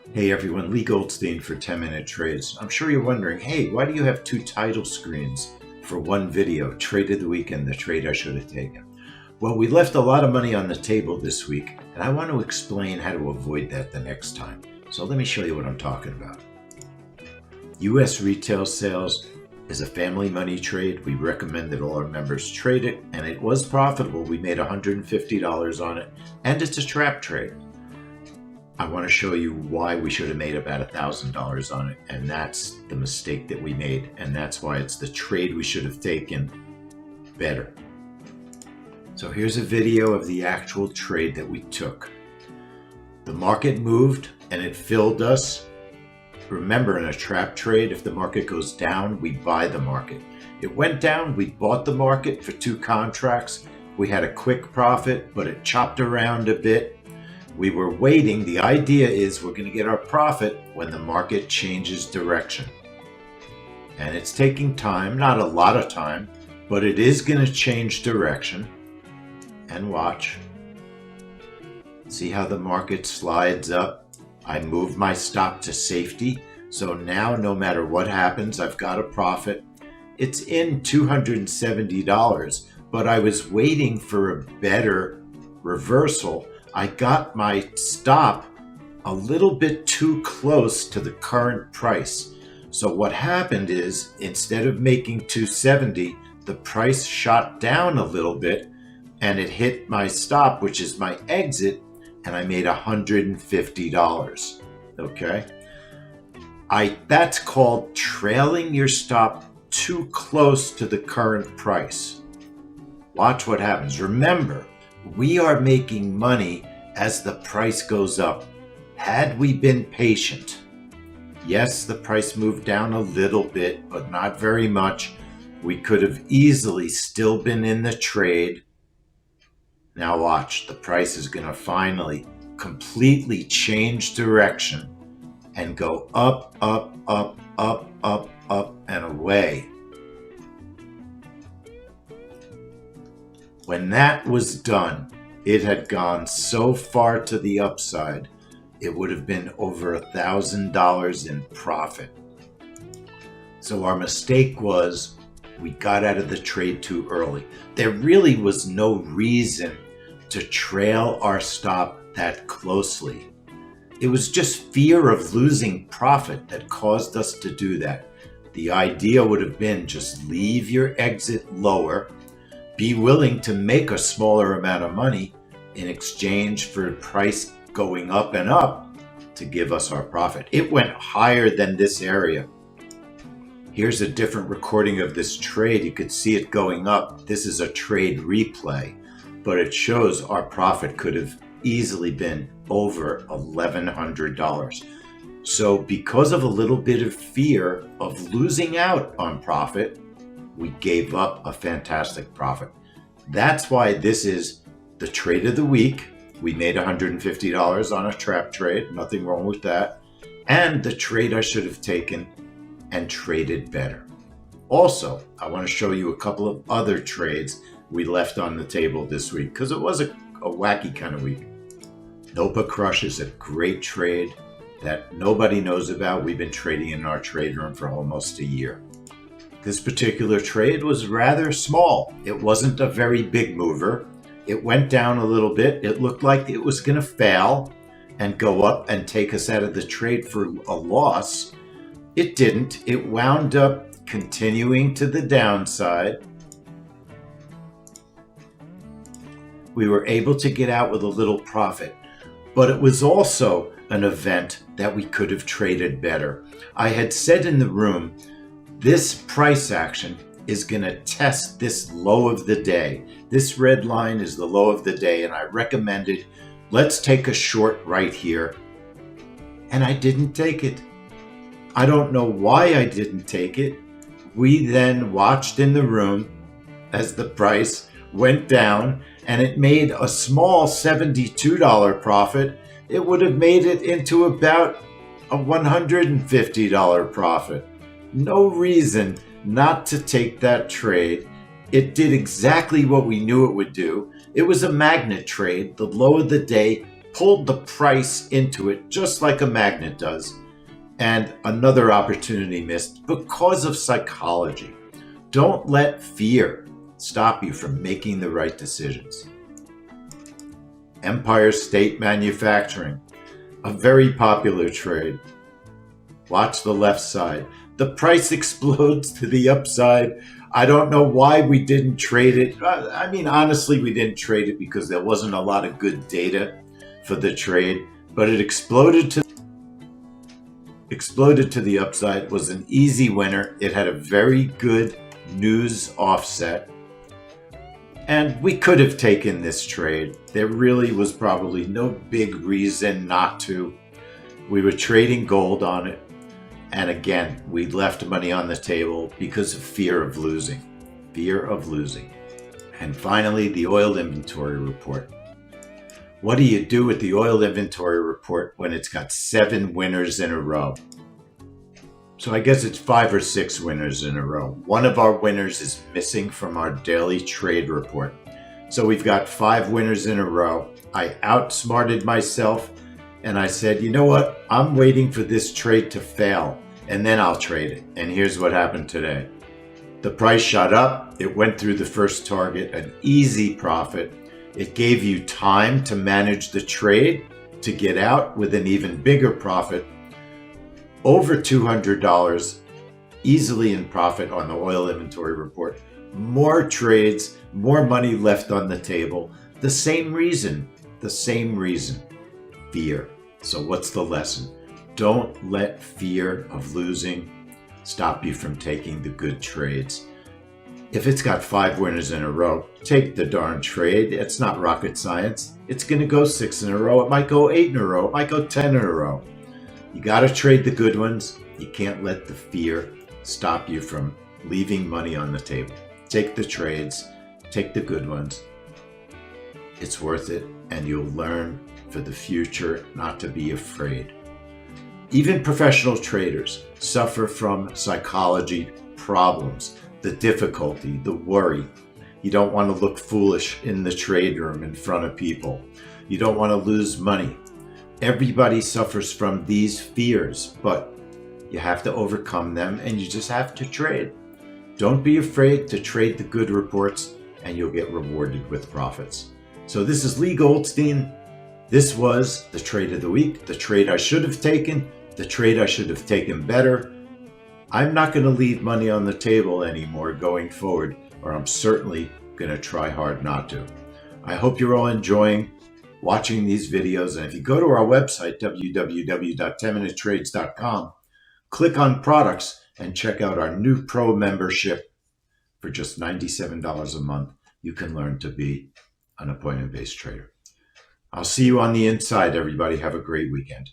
Hey everyone, Leigh Goldstein for 10-Minute Trades. I'm sure you're wondering, hey, why do you have two title screens for one video, Trade of the Week and the trade I should have taken? Well, we left a lot of money on the table this week, and I want to explain how to avoid that the next time. So let me show you what I'm talking about. U.S. retail sales is a family money trade. We recommend that all our members trade it, and it was profitable. We made $150 on it, and it's a trap trade. I want to show you why we should have made about $1,000 on it, and that's the mistake that we made, and that's why it's the trade we should have taken better. So here's a video of the actual trade that we took. The market moved and it filled us. Remember, in a trap trade, if the market goes down, we buy the market. It went down, we bought the market for 2 contracts. We had a quick profit, but it chopped around a bit. We were waiting. The idea is we're going to get our profit when the market changes direction. And it's taking time, not a lot of time, but it is going to change direction. And watch. See how the market slides up? I move my stop to safety. So now no matter what happens, I've got a profit. It's in $270, but I was waiting for a better reversal. I got my stop a little bit too close to the current price. So what happened is, instead of making 270, the price shot down a little bit and it hit my stop, which is my exit, and I made $150. Okay? That's called trailing your stop too close to the current price. Watch what happens. Remember, we are making money as the price goes up. Had we been patient, yes, the price moved down a little bit, but not very much. We could have easily still been in the trade. Now watch, the price is going to finally completely change direction and go up, up, up, up, up, up, and away. When that was done, it had gone so far to the upside, it would have been over $1,000 in profit. So our mistake was we got out of the trade too early. There really was no reason to trail our stop that closely. It was just fear of losing profit that caused us to do that. The idea would have been just leave your exit lower, be willing to make a smaller amount of money in exchange for price going up and up to give us our profit. It went higher than this area. Here's a different recording of this trade. You could see it going up. This is a trade replay, but it shows our profit could have easily been over $1,100. So because of a little bit of fear of losing out on profit, we gave up a fantastic profit. That's why this is the trade of the week. We made $150 on a trap trade. Nothing wrong with that. And the trade I should have taken and traded better. Also, I want to show you a couple of other trades we left on the table this week because it was a wacky kind of week. Nopa Crush is a great trade that nobody knows about. We've been trading in our trade room for almost a year. This particular trade was rather small. It wasn't a very big mover. It went down a little bit. It looked like it was going to fail and go up and take us out of the trade for a loss. It didn't. It wound up continuing to the downside. We were able to get out with a little profit, but it was also an event that we could have traded better. I had said in the room, this price action is going to test this low of the day. This red line is the low of the day, and I recommended, let's take a short right here. And I didn't take it. I don't know why I didn't take it. We then watched in the room as the price went down, and it made a small $72 profit. It would have made it into about a $150 profit. No reason not to take that trade. It did exactly what we knew it would do. It was a magnet trade. The low of the day pulled the price into it just like a magnet does, and another opportunity missed because of psychology. Don't let fear stop you from making the right decisions. Empire State Manufacturing, a very popular trade. Watch the left side. The price explodes to the upside. I don't know why we didn't trade it. I mean, honestly, we didn't trade it because there wasn't a lot of good data for the trade, but it exploded to the upside. It was an easy winner. It had a very good news offset. And we could have taken this trade. There really was probably no big reason not to. We were trading gold on it. And again, we left money on the table because of fear of losing. Fear of losing. And finally, the oil inventory report. What do you do with the oil inventory report when it's got 7 winners in a row? So I guess it's 5 or 6 winners in a row. One of our winners is missing from our daily trade report. So we've got 5 winners in a row. I outsmarted myself and I said, you know what? I'm waiting for this trade to fail and then I'll trade it. And here's what happened today. The price shot up. It went through the first target, an easy profit. It gave you time to manage the trade to get out with an even bigger profit. Over $200 easily in profit on the oil inventory report. More trades, more money left on the table. The same reason, fear. So what's the lesson? Don't let fear of losing stop you from taking the good trades. If it's got 5 winners in a row, take the darn trade. It's not rocket science. It's going to go 6 in a row. It might go 8 in a row. It might go 10 in a row. You got to trade the good ones. You can't let the fear stop you from leaving money on the table. Take the trades, take the good ones. It's worth it, and you'll learn for the future not to be afraid. Even professional traders suffer from psychology problems, the difficulty, the worry. You don't want to look foolish in the trade room in front of people. You don't want to lose money. Everybody suffers from these fears, but you have to overcome them and you just have to trade. Don't be afraid to trade the good reports and you'll get rewarded with profits. So this is Leigh Goldstein. This was the trade of the week, the trade I should have taken, the trade I should have taken better. I'm not going to leave money on the table anymore going forward, or I'm certainly going to try hard not to. I hope you're all enjoying watching these videos. And if you go to our website, www.10minutetrades.com, click on products and check out our new pro membership for just $97 a month. You can learn to be an appointment-based trader. I'll see you on the inside, everybody. Have a great weekend.